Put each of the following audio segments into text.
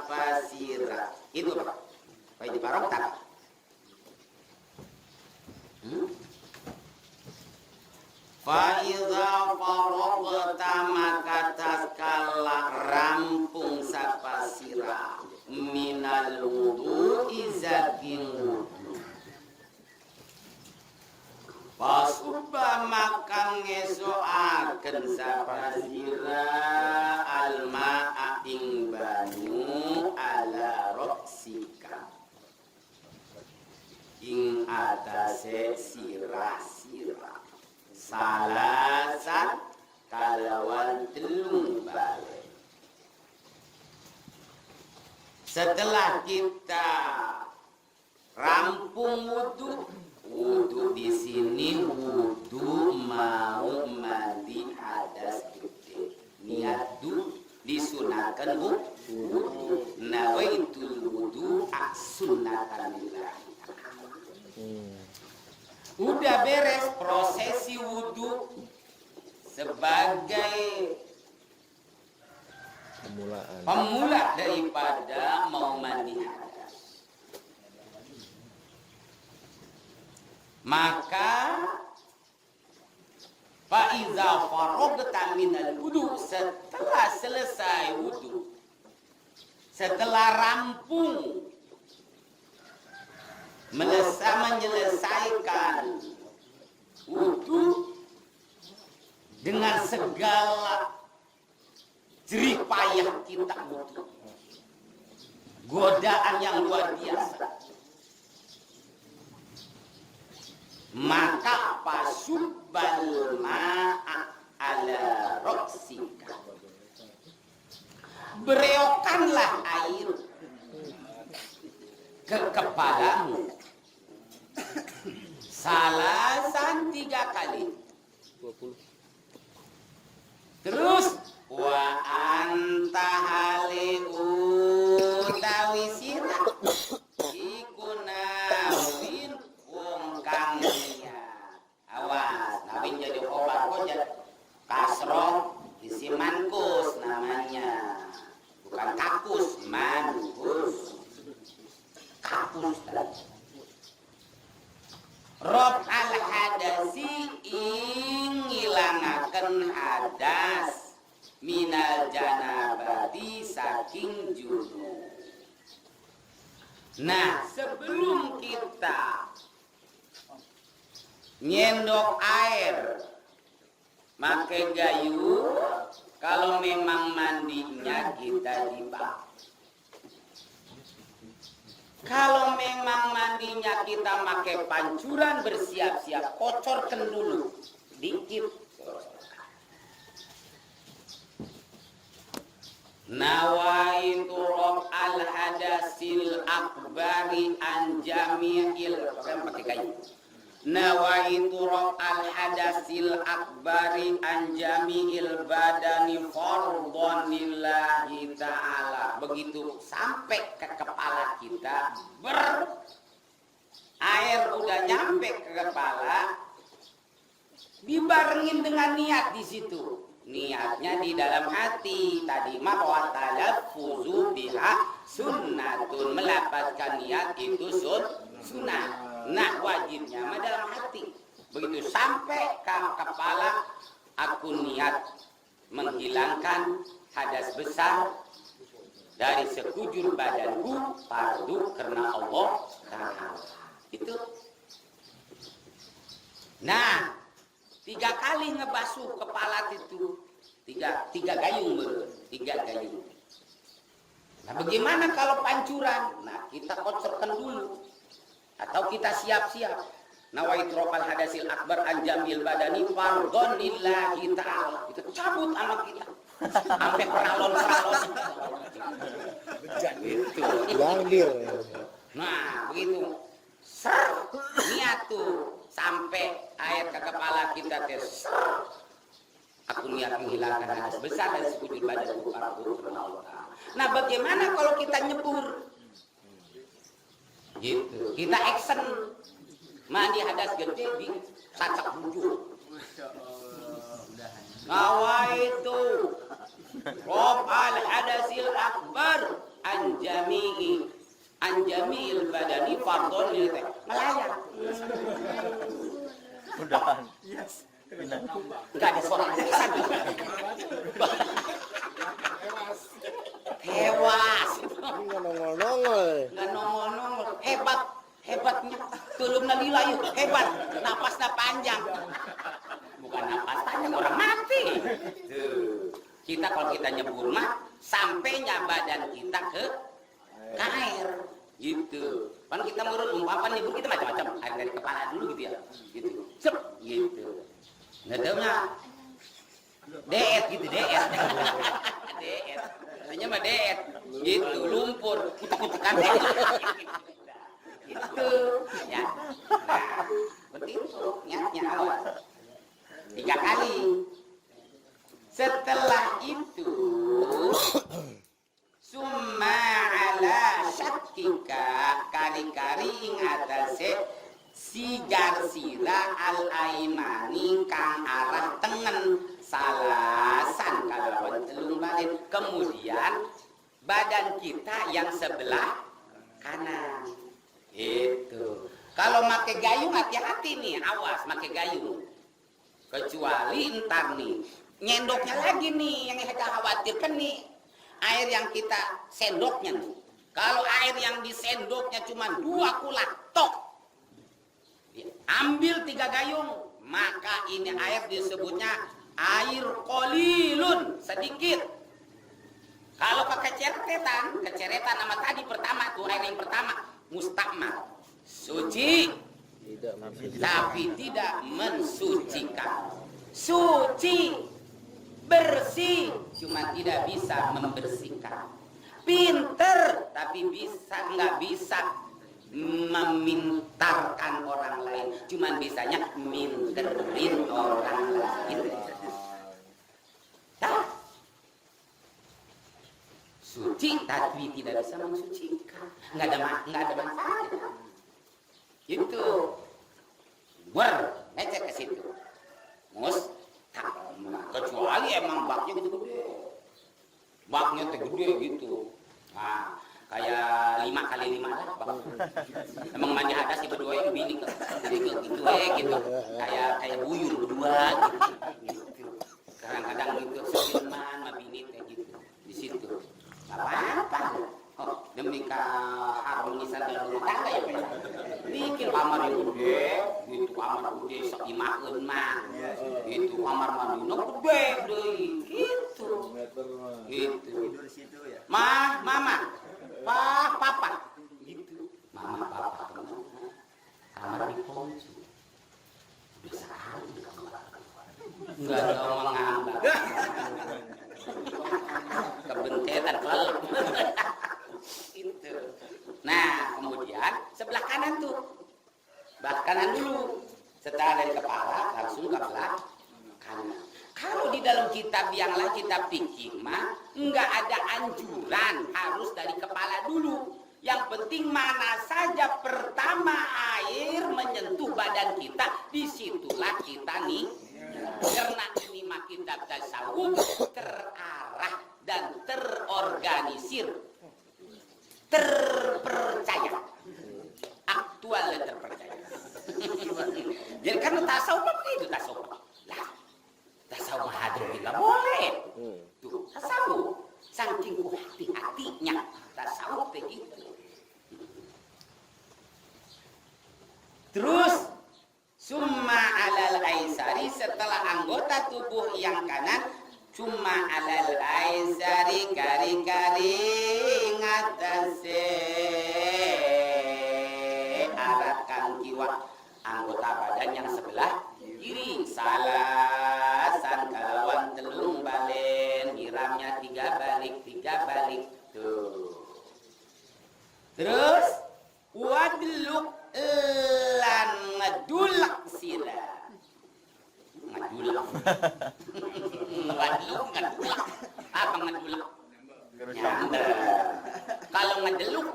sapasira. Itu Pak. Baik di parok tak? Faiza farogta maka tatkala rampung sapasira minal wudu'i saking wudu. Pasubba makang ngesoaken sapasira alma'a ing banyu ala roksika ing atase sirah-sirah salasan kalawan telung balik. Setelah kita rampung wudu di sini wudu mau mandi hadas gede. Niat disunahkan wudu. Nawaitul wudu sunnatan lillahi. Udah beres prosesi wudu sebagai pemula daripada mau mandi hadas. Maka faiza farogta minal wudu, setelah selesai wudu, setelah rampung menyelesaikan wudu dengan segala jerih payah kita wudu, godaan yang luar biasa, maka pasubbal ma'a ala roksika, bereokanlah air ke kepalamu salasan 3 kali. Terus wa anta haliu tawisira iku nawin wong kang niat. Awas, nawin jadi obat kojat kasroh isi mankus namanya, bukan kakus, mankus. Kakus tadi. Rob al hadasi ing ngilangaken hadas minal janabati saking junub. Nah, sebelum kita nyendok air pakai gayu, kalau memang mandinya kita di bak. Kalau memang mandinya kita pakai pancuran, bersiap-siap, kocorkan dulu dikit. Nawaitu rob al hadasil akbari an jami'il, pakai kayu. Nawaitu rob al hadasil akbari an jami'il badani fardhon lillahi ta'ala. Begitu sampai ke kepala kita, air udah nyampe ke kepala, dibarengin dengan niat di situ. Niatnya di dalam hati. Tadi mah wa talaffuzu biha sunnatun, melapaskan niat itu sunnah. Nah, wajibnya mah dalam hati. Begitu sampai ke kepala, aku niat menghilangkan hadas besar dari sekujur badanku, fardu karena Allah Ta'ala. Itu. Nah, 3 kali ngebasuh kepala itu, 3 gayung, 3 gayung. Nah, bagaimana kalau pancuran? Nah, kita kocorkan dulu, atau kita siap-siap. Nawaitu rofal hadasil akbar an jamil badani fardhon lillahi ta'ala. Kita cabut anak kita sampai peralon-peralon. Gitu. Langdir. Nah, begitu. Niat tuh sampai air ke kepala kita tes. Aku niat menghilangkan hadas besar dari sekujur badan fardu karena Allah. Nah, bagaimana kalau kita nyebur? Gitu. Kita action mandi hadas gede di sacak bujuk. Nawaitu rob al hadasil akbar anjamiil badani fardhon lil melayang. Mudahan. Enggak ada suara tulisan. Tewas. Enggak nongol-nongol. Enggak nongol-nongol. Hebatnya tulung nalilayu hebat. Napasnya panjang. Bukan napas panjang, orang mati. Tuh. Kita kalau kita nyebur mah sampainya badan kita ke air gitu. Kan kita menurut umpapan nyebur kita macam-macam. Air dari kepala dulu gitu ya. Gitu. Sep gitu. Nggak taunya deet gitu, deet. Deet. Hanya mah deet. Gitu, lumpur. Kutuk-kutukan itu ya. Nah, seperti itu niatnya awas 3 kali. Setelah itu summa ala syakika kari-kari ing atase sigar sira al aimani kang arah tengen salasan kalawan telung balik. Kemudian badan kita yang sebelah kanan. Itu. Kalau pakai gayung hati-hati nih, awas pakai gayung. Kecuali ntar nih, nyendoknya lagi nih yang kita khawatirkan nih. Air yang kita sendoknya nih. Kalau air yang disendoknya cuma 2 kulak tok. Ambil 3 gayung, maka ini air disebutnya air qalilun, sedikit. Kalau keceretan nama tadi pertama tuh air yang pertama mustakmal, suci, tapi tidak mensucikan. Suci, bersih, cuma tidak bisa membersihkan. Pinter, tapi nggak bisa memintarkan orang lain, cuma bisanya minterin orang lain. Nah, suci tapi tidak bisa mensucikan, nggak ada manfaatnya. Itu ngecek ke situ. Kecuali emang baknya gede-gede. Baknya gede gitu. Nah, kayak 5 kali 5 lah bak. Emang manja ada sih berdua yang bini gitu gitu. Kayak buyur berdua gitu. Kadang-kadang gitu seniman sama bini kayak gitu di situ. Apa-apa. Oh, demi keharmonisan dalam rumah tangga ya, Pak. Bikin kamar yang gede, gitu kamar gede seimakeun mah. Gitu kamar mandina gede deui, gitu. Gitu. Tidur di situ ya. Mama, papa. Gitu. Mama, papa kemana? Kamar dikunci. Udah sehari di kamar. Enggak tahu mengambang. Kebentetan kelelep. Itu. Nah, kemudian sebelah kanan tuh. Belah kanan dulu. Setelah dari kepala langsung ke belah kanan. Kalau di dalam kitab yang lain kitab fikih mah enggak ada anjuran harus dari kepala dulu. Yang penting mana saja pertama air menyentuh badan kita, disitulah kita nih. Karena ini mah kitab tasawuf terarah dan terorganisir, terpercaya, aktual dan terpercaya. Jadi karena tasawuf begitu tasawuf. Lah, tasawuf hadir juga boleh. Tuh, tasawuf saking hati-hatinya tasawuf begitu. Terus summa alal aisari, setelah anggota tubuh yang kanan, summa alal aisari kari-kari ngatasi arahkan kiwa anggota badan yang sebelah kiri, salasan kalawan telung balen, nyiramnya 3 balik tuh. Terus wadluk lan ngedulak sila. Ngedulak. Ngedulak. Apa ngedulak? Nyanda. Kalau ngedeluk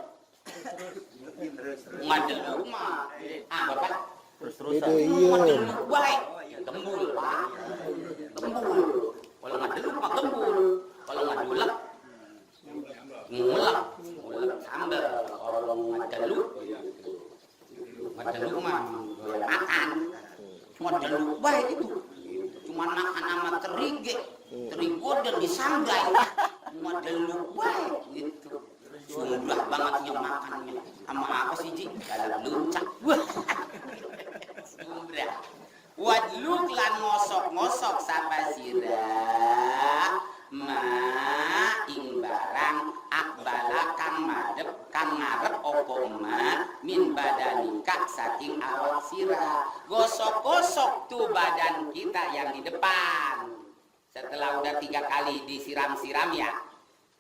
mah Bapak Terus-terusan. Iya. baik. Gembul, Pak. Gembul. Kalau ngedeluk mah gembul. Kalau ngedulak ngulak. disanggai model lu baik gitu. Sudah banget yang makannya. Sama apa sih Ji? Dalam lucak. Sudah. Wadluk lan ngosok-ngosok sapa sira ma ing barang akbala kang madep kang ngarep opo ma min badanika saking awak sira. Gosok-gosok tuh badan kita yang di depan. Setelah udah 3 kali disiram-siram ya.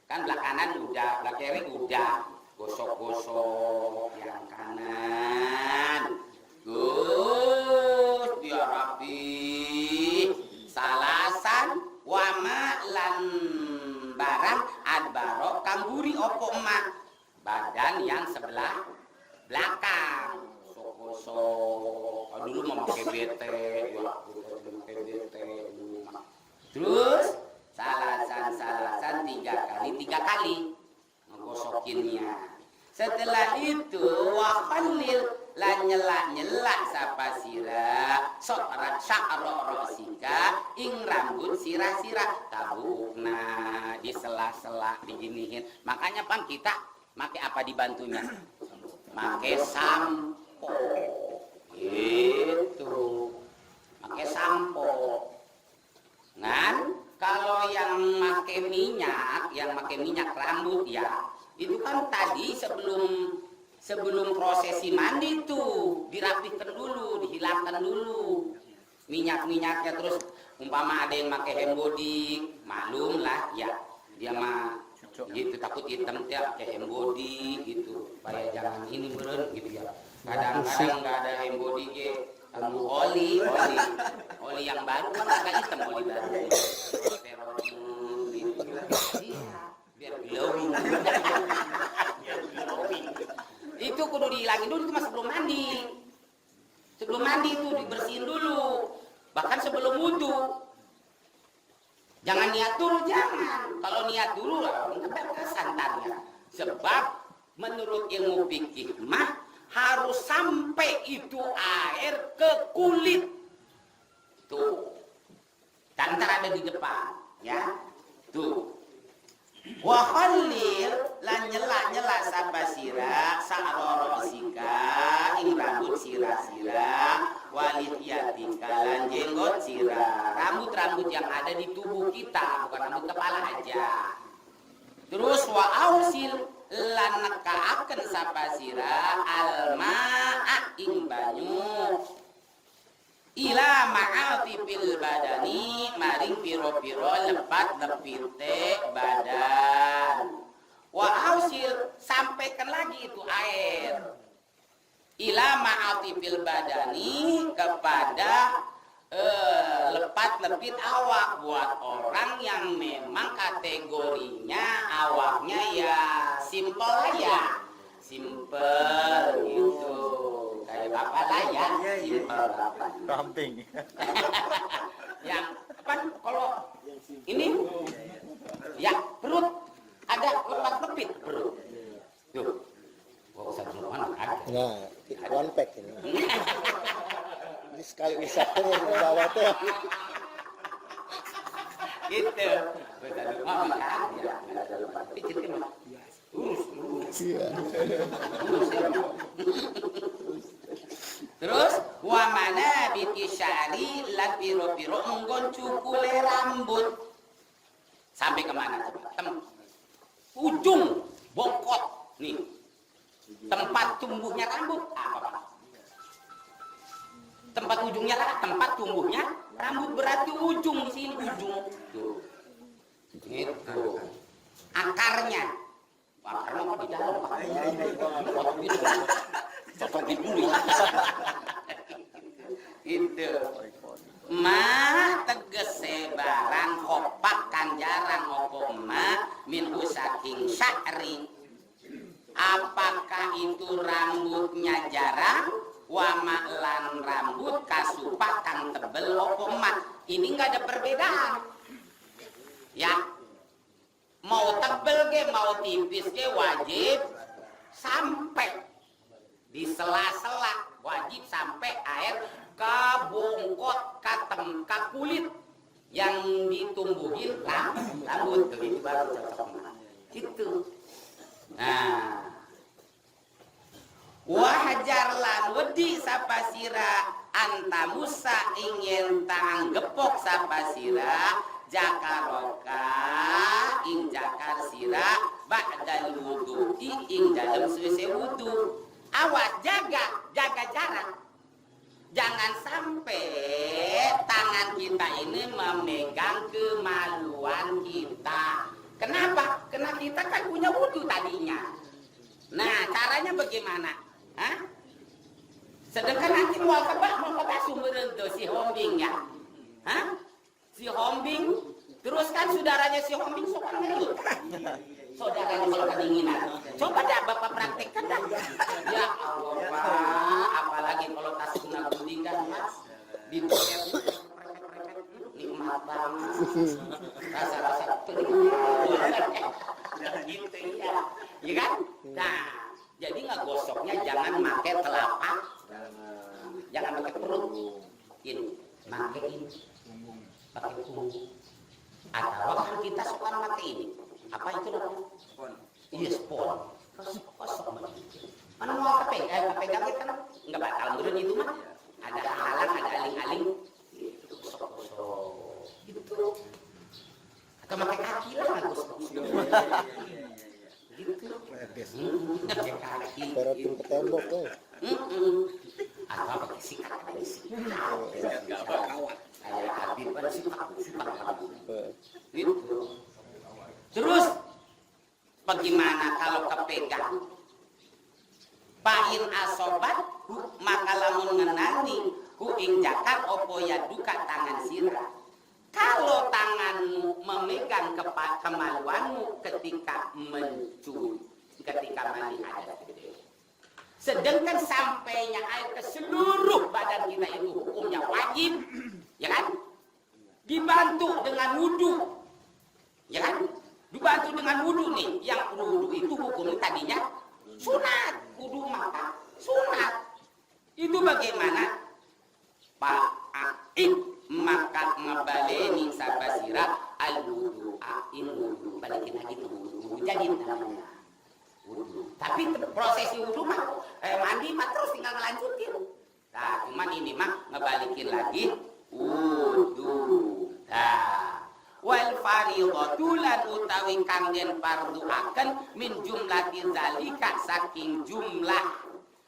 Kan belah kanan udah, belah kiri udah. Gosok-gosok yang kanan. Gus biar rapi. Salasan wama lan barang adbaro kamburi opo emak. Badan yang sebelah belakang. Gosok-gosok. Dulu mau pakai BT, ya pakai BT dulu. Terus salasan 3 kali ngegosokinnya. Setelah itu wakhalil lan nyelak sapa sira sokrat sya'ra rosika ing rambut sira-sira tabukna di sela-sela diginihin. Makanya Pam kita make apa dibantunya? Make sampo. Gitu. Make sampo. Ngan kalau yang make minyak rambut ya itu kan tadi sebelum prosesi mandi tuh dirapihkan dulu, dihilangkan dulu minyak-minyaknya. Terus umpama ada yang pakai hembody, maklum lah ya dia mah gitu takut hitam dia pakai hembody gitu supaya jangan ini beren gitu ya. Kadang-kadang nggak ada hembody ge kamu oli yang baru kan agak hitam oli baru gitu. Biar glowing. Itu kudu dihilangin dulu itu mas sebelum mandi. Sebelum mandi itu dibersihin dulu. Bahkan sebelum wudu. Jangan niat dulu, jangan. Kalau niat dulu enggak santarnya. Sebab menurut ilmu fikih mah harus sampai itu air ke kulit. Tuh. Dan ntar ada di depan, ya. Tuh. Wa khalil lan nyela sapa sira sa'rorosika ing rambut sira-sira waliyatika lan jenggot sira. Rambut-rambut yang ada di tubuh kita, bukan rambut kepala aja. Terus wa ausil lan nekaaken sapa sira almaa ing banyu ila ma'ati fil badani maring piro-piro lepat lepite badan. Wa ausil sampaikan lagi itu air ila ma'ati fil badani kepada lepat lepit awak buat orang yang memang kategorinya awaknya ya simpel aja, simpel gitu. Kayak apa lah ya, simpel apa? Ramping. Yang apa? Kalau ini, ya perut ada lepat lepit perut. Tuh, gua usah dulu mana ada. Nah, one pack ini. Ini sekali wisatanya di bawah tuh. Gitu. Gua tadi mama kan ya, ada lepat lepit itu mah. Urus. Iya. Terus wa mana bikisyari lan piro-piro enggon cukule rambut. Sampai kemana coba? Ujung bongkot nih. Tempat tumbuhnya rambut apa? Tempat tumbuhnya rambut berarti ujung di sini ujung. Tuh. Gitu. Akarnya. Akarnya apa di dalam? Potong gitu. Potong dulu. Itu. Ma tegese barang kopak kan jarang opo ma min saking sya'ri. Apakah itu rambutnya jarang? Wa ma'lan rambut kasupak kang tebel opo ma. Ini enggak ada perbedaan. Ya. Mau tebel ke mau tipis ke wajib sampai di sela-sela, wajib sampai air ke bongkot ke kulit yang ditumbuhin rambut itu baru cocok itu. Nah, wajar lan wedi sapasira anta Musa ingin tang gepok sapasira jakaroka ing jakar sira ba'dal wudu ing dalam suwise wudu. Awas jaga jarak. Jangan sampai tangan kita ini memegang kemaluan kita. Kenapa? Karena kita kan punya wudu tadinya. Nah, caranya bagaimana? Hah? Sedangkan nanti mau ke sumber itu si Hombing ya. Hah? Si Hombing, terus kan saudaranya si Hombing suka ngelut. Saudaranya kalau kedinginan. Coba dah Bapak praktekkan dah. Ya Allah, Pak. Apalagi kalau tas guna guling kan, Mas. Di nikmat banget. Rasa-rasa gitu ya. Ya kan? Nah, jadi ngegosoknya jangan pakai telapak. Jangan pakai perut. Ini, pakai ini. Pakai punggung. Atau kan kita suka pakai ini. Apa itu namanya? Iya, spon. Kosok begitu. Mana mau pegang kan nggak bakal murun itu mah. Ada halang, ada aling-aling. Gitu, kosok-kosok. Gitu. Atau pakai kaki lah, kosok-kosok. Gitu. Pakai kaki. Terapin ke tembok tuh. Atau pakai sikat, nggak bakal. Kayak Habib kan sikat. Gitu. Terus bagaimana kalau kepegang? Pain asobat maka lamun ngenani ku ing jakar opo ya duka tangan sirah. Kalau tanganmu memegang kemaluanmu ketika ketika mandi hadas. Sedangkan sampainya air ke seluruh badan kita itu hukumnya wajib, ya kan? Dibantu dengan wudu, ya kan? Dibantu dengan wudu nih, yang wudu itu hukum tadinya sunat, wudu maka sunat. Itu bagaimana? Pa'ain maka ngebaleni sabasira al wudu'ain wudu. Balikin lagi tuh wudu jadi namanya wudu. Tapi prosesi wudu mah mandi mah terus tinggal ngelanjutin. Nah, cuman ini mah ngebalikin lagi wudu. Nah, wal fardhu lan utawi kang den fardhuaken min jumlati zalika saking jumlah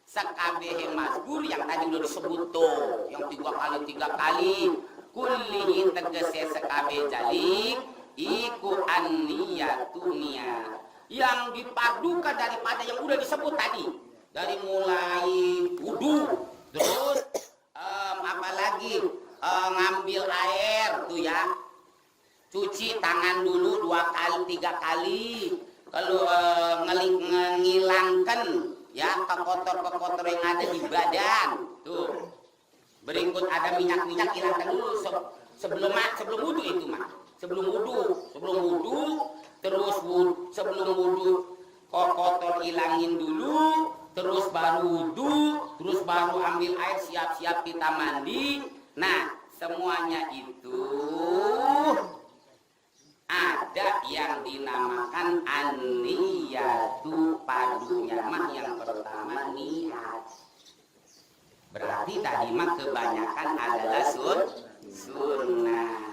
sakabehe mazkur yang tadi udah disebut tuh yang 3 kali kullihin tegese sakabe jalik iku anniyatu niat yang dipadukan daripada yang udah disebut tadi dari mulai wudu terus apalagi ngambil air tuh ya. Cuci tangan dulu 2 kali 3 kali. Kalau ngilangkan ya kotor yang ada di badan. Tuh. Berikut ada minyak-minyak hilangkan dulu sebelum wudu itu mah. Sebelum wudu terus sebelum wudu kotor hilangin dulu, terus baru wudu, terus baru ambil air siap-siap kita mandi. Nah, semuanya itu ada yang dinamakan an-niyatu padunya mah yang pertama niat. Berarti tadi mah kebanyakan adalah sunnah.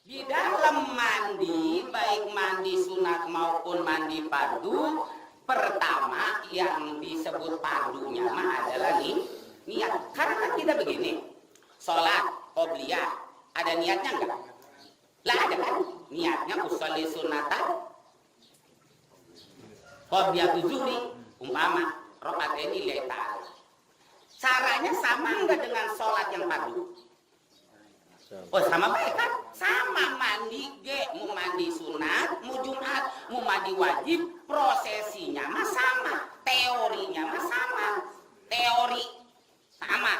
Di dalam mandi, baik mandi sunat maupun mandi padu, pertama yang disebut padunya mah adalah niat. Karena kita begini, sholat qobliyah ada niatnya enggak? Lah ada kan niatnya usolli sunatan qobliyah zuhri umpama rakaat ini lillahi ta'ala. Caranya sama enggak dengan sholat yang padu? Oh sama baik kan? Sama mandi mau mandi sunat, mau jumat, mau mandi wajib, prosesinya mah sama, teorinya mah sama, teori sama,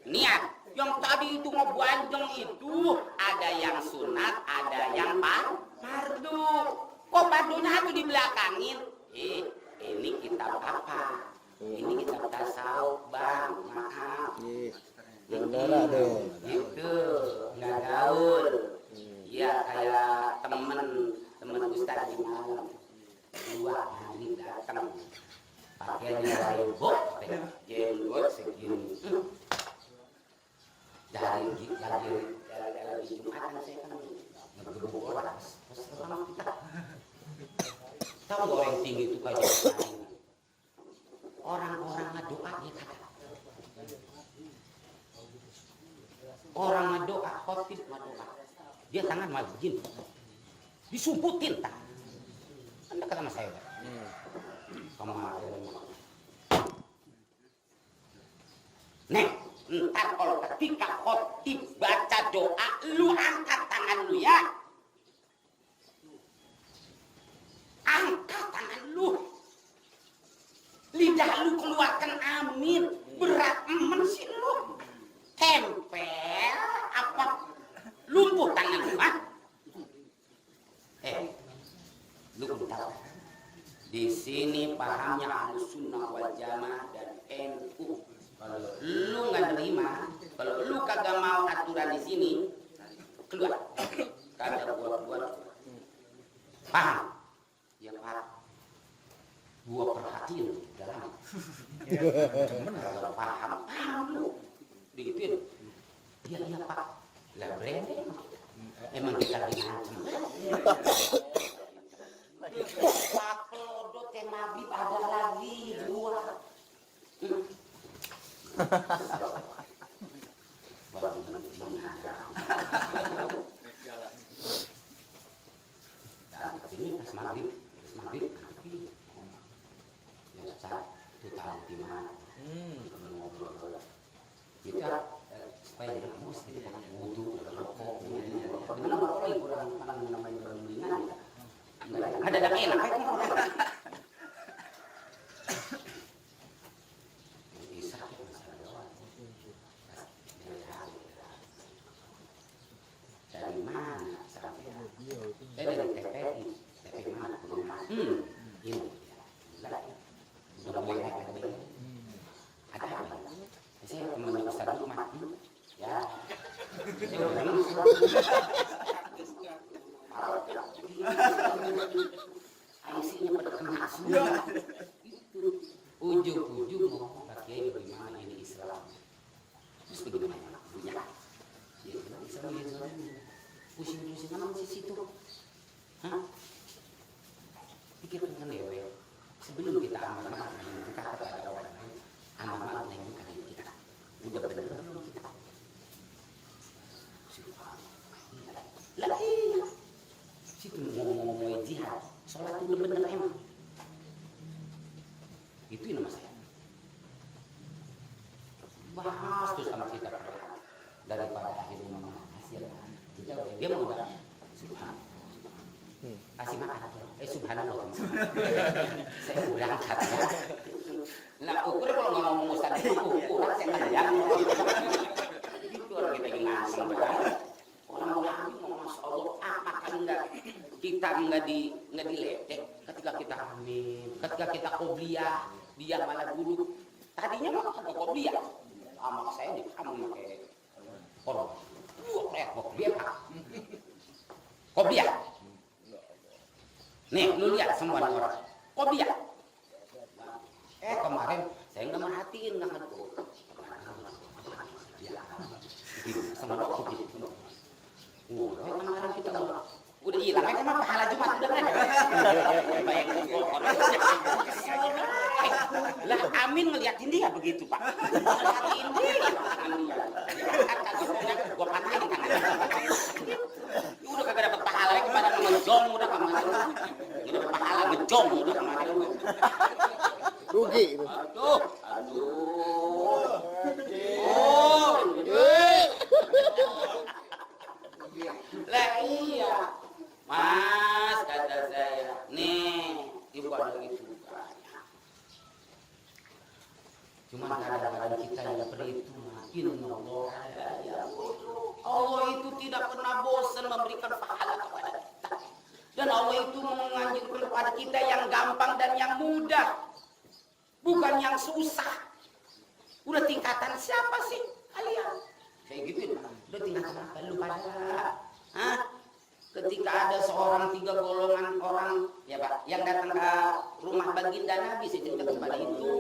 niat. Yang tadi itu ngebanjeng itu ada yang sunat, ada yang fardu. Kok fardunya itu dibelakangin? Ini kitab apa? Ini kitab tasawuf, Bang. Maaf. Jangan norak deh. Gitu. gaul. Ya kayak temen Ustaz di malam. 2 hari datang. Pakaiannya rembok, jenggot segini. Dari Jumatan saya kan ngegebuk orang. Tahu nggak orang tinggi itu kayak orang-orang ngedoa dia kata. Orang ngedoa, khotib ngedoa. Dia tangan malah begini. Disumputin tak. Anda kata sama saya. Kemarin. Nek, ntar kalau ketika khotib baca doa, lu angkat tangan lu ya. Angkat tangan lu. Lidah lu keluarkan amin. Berat sih lu. Tempel apa lumpuh tangan lu, ha? Lu udah tahu. Di sini pahamnya Ahlussunnah wal Jamaah dan NU. Kalau lu nggak terima, kalau lu kagak mau aturan di sini, keluar. Kagak buat. Paham? Ya paham. Gua perhatiin dalam. Cuman kalau paham lu. Digituin. Iya Pak. Lah branding. Emang kita ngancem. Pak Lodo teh mabib ada lagi 2. Ini pas maghrib. Ya satu tahun di mana? Kita supaya jadi muslim, wudu, rokok, kenapa orang kurang namanya bermendingan? Ada enak. Dari mana sampai? Dari TPI, TPI mana? Ini. Udah mulai ada apa? Saya teman Ustaz rumah. Ya. Isinya pada kena semua. Ujung-ujung mau pakai bagaimana ini Islam. Terus bagaimana punya? Ya, Islam pusing-pusing sama di situ. Hah? Pikirkan kan dewe. Sebelum kita amal kita kepada orang lain, amal yang kita udah benar belum kita? Lah iya. Situ ngomong jihad, sholat itu benar emang. Itu nama saya. Bahas tuh sama kita daripada akhirnya hasil kita dia mau udah subhanallah. Kasih makan. Subhanallah. Saya udah angkat ya. Nah ukur kalau nggak ngomong Ustaz itu ukuran saya kerja. Itu orang kita ingin ngasih orang-orang masya Allah apakah kita nggak diledek ketika kita amin, ketika kita qobliyah dia malah duduk. Tadinya mah kagak qobliyah. Sama saya nih kamu pakai orang. Qobliyah. Nih, lu lihat semua orang. Qobliyah. Kemarin saya nggak merhatiin nggak ngerti. Sama dokter gitu. Kemarin kita udah hilang kan emang pahala Jumat udah kan ada. Bayang lah Amin ngeliatin dia begitu Pak. Ngeliatin dia. Gua patahin tangan. Udah kagak dapat pahala lagi pada ngejong udah kemarin. Udah dapat pahala ngejong udah kemarin. Rugi itu. Aduh. Lah iya. Mas kata saya, nih ibu ada gitu. Cuma kadang-kadang kita yang perhitungan Allah itu tidak pernah bosan memberikan pahala kepada kita. Dan Allah itu menganjurkan kepada kita yang gampang dan yang mudah. Bukan yang susah. Udah tingkatan siapa sih kalian? kayak gitu. Lo tinggal kenapa lu pada? Hah? Ketika ada seorang 3 golongan orang ya Pak yang datang ke rumah baginda Nabi, saya ceritakan pada itu,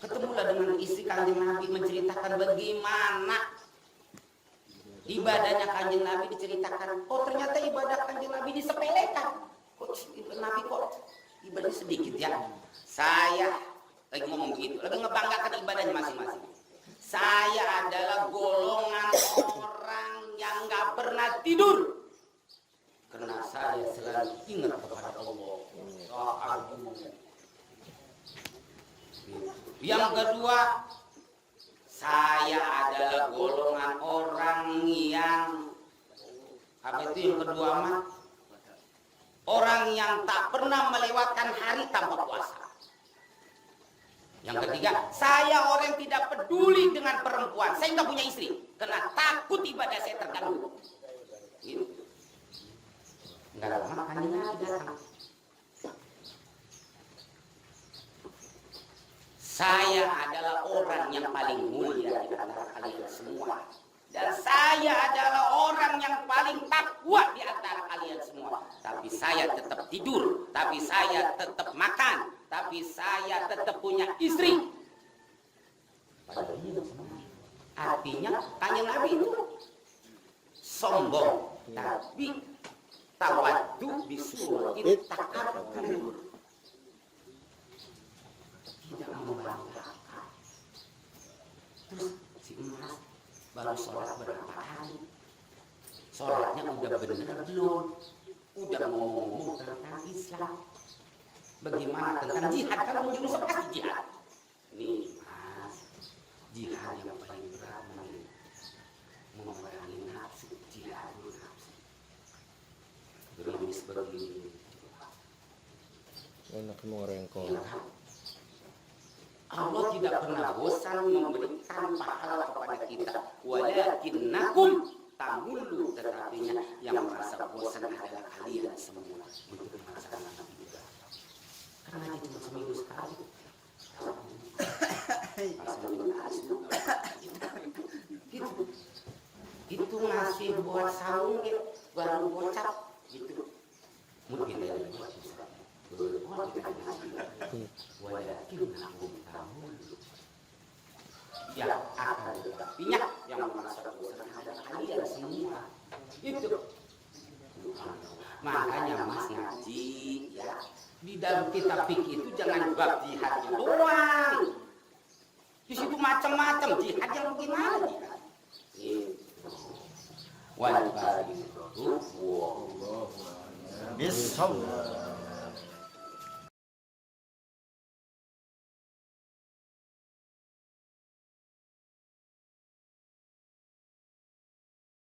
ketemulah dengan istri Kanjeng Nabi, menceritakan bagaimana ibadahnya Kanjeng Nabi, diceritakan. Oh ternyata ibadah Kanjeng Nabi disepelekan. Kok Nabi kok ibadah sedikit ya? Saya lagi ngomong begitu, lagi ngebanggakan ibadahnya masing-masing. Saya adalah golongan orang yang nggak pernah tidur. Karena saya selalu ingat kepada Allah. Yang kedua, saya adalah golongan orang yang apa itu yang kedua mah? Orang yang tak pernah melewatkan hari tanpa puasa. Yang ketiga, saya orang yang tidak peduli dengan perempuan. Saya nggak punya istri karena takut ibadah saya terganggu. Gitu. Enggak lama Kanjeng Nabi datang. Saya adalah orang yang paling mulia di antara kalian semua. Dan saya adalah orang yang paling takwa di antara kalian semua. Tapi saya tetap tidur, tapi saya tetap makan, tapi saya tetap punya istri. Artinya Kanjeng Nabi itu sombong, tapi tawaddu bisurati takabbur. Tidak membanggakan. Terus si emas baru sholat berapa kali? Sholatnya udah benar belum? Udah ngomong tentang Islam. Bagaimana tentang jihad? Kalau menjurus pasti jihad. Nih mas, jihad yang paling berat memerangi nafsu, jihad nafsu. Gerimis begini. Enak mengorengkol. Allah tidak pernah bosan memberikan pahala kepada kita. Walakinnakum tamullu, tetapinya yang merasa bosan adalah kalian semua untuk melaksanakan ibadah. Karena itu cuma seminggu sekali. Gitu. Itu ngasih buat saung baru bocap gitu. Mungkin dari buat walakinnakum tamullu. Ya akan tetapinya yang merasa bosan adalah kalian semua. Itu. Makanya mas ngaji ya. Di dalam kitab fikih itu jangan bab jihadnya doang. Di situ macam-macam jihad yang bagaimana jihad. Wal barik. Bismillah.